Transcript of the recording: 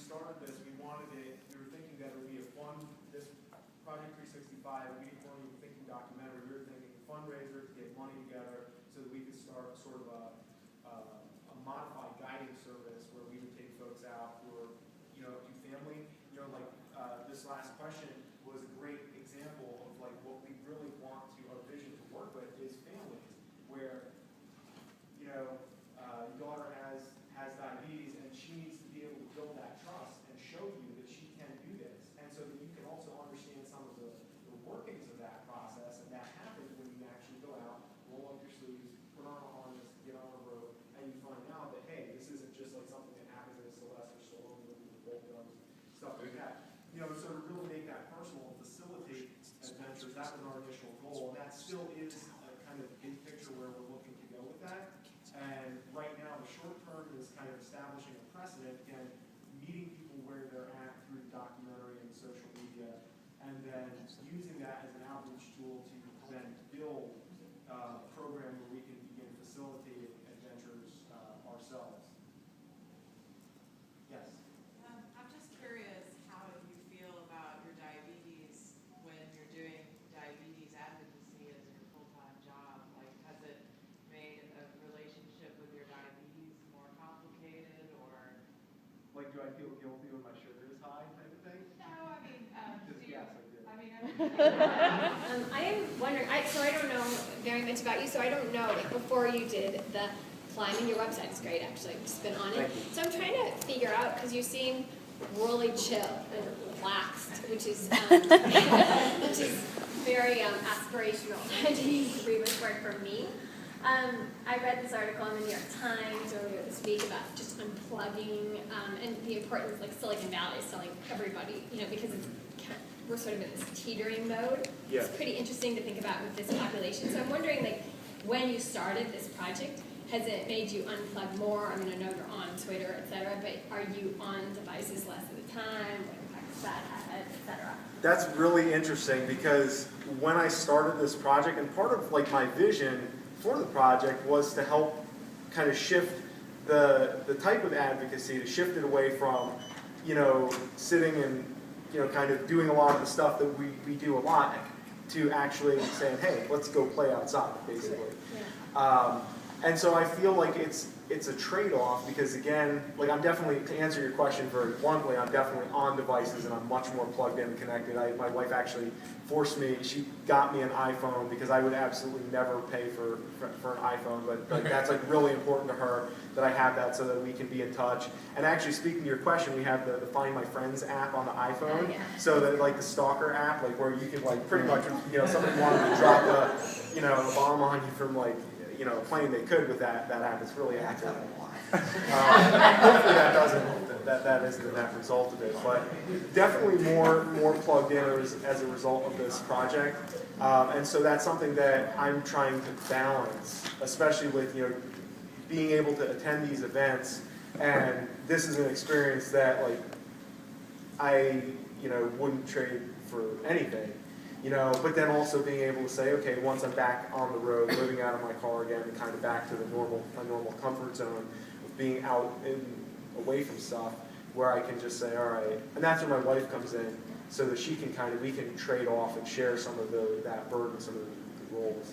started this, we were thinking that it would be this Project 365, we weren't even thinking documentary, we were thinking fundraiser to get money together so that we could start sort of a modified guiding service where we would take folks out who are, do family, like this last question was a great example of like what we really want our vision to work with is families where, your daughter has diabetes and she needs to be able to build that trust and show you that she can do this. And so that you can also understand some of the workings of that process, and that happens when you actually go out, roll up your sleeves, put on a harness, get on the road, and you find out that, hey, this isn't just like something that happens in a Sylvester Stallone movie with bolt guns, stuff like that. So to really make that personal and facilitate adventures, that was our initial goal, and that still is a kind of big picture where we're looking to go with that. And right now, the short term is kind of establishing a precedent, again, meeting people where they're at through documentary and social media, and then using that as an outreach tool to then build a program where we can begin facilitating adventures ourselves. Yes? I'm just curious how you feel about your diabetes when you're doing diabetes advocacy as your full-time job. Like, has it made a relationship with your diabetes more complicated, or? Like, do I feel guilty when my sugar is high type of thing? No, I mean, Yes, I do. I am wondering, so I don't know very much about you, so I don't know, like before you did the climbing, your website is great actually, I've just been on it. So I'm trying to figure out, because you seem really chill and relaxed, which is very aspirational to use the previous word for me. I read this article in the New York Times earlier this week about just unplugging and the importance, like Silicon Valley is telling everybody, because we're sort of in this teetering mode. Yeah. It's pretty interesting to think about with this population. So I'm wondering, like, when you started this project, has it made you unplug more? I mean, I know you're on Twitter, et cetera, but are you on devices less of the time? What impact does that have, et cetera? That's really interesting because when I started this project, and part of like my vision for the project was to help kind of shift the type of advocacy, to shift it away from, sitting and, kind of doing a lot of the stuff that we do a lot, to actually saying, hey, let's go play outside, basically. Yeah. And so I feel like it's a trade-off because, again, like I'm definitely, to answer your question very bluntly, I'm definitely on devices and I'm much more plugged in and connected. My wife actually forced me, she got me an iPhone because I would absolutely never pay for an iPhone, but like, that's like really important to her that I have that so that we can be in touch. And actually, speaking to your question, we have the Find My Friends app on the iPhone. Oh, yeah. So that like the Stalker app, like where you can like pretty much, somebody wanted to drop a bomb on you from like, a plane, they could with that app. It's really accurate. Hopefully that isn't the net result of it, but definitely more plugged in as a result of this project. And so that's something that I'm trying to balance, especially with being able to attend these events. And this is an experience that like I wouldn't trade for anything. But then also being able to say, okay, once I'm back on the road, living out of my car again, and kind of back to my normal comfort zone of being out away from stuff, where I can just say, all right, and that's where my wife comes in, so that she can we can trade off and share some of that burden, some of the roles.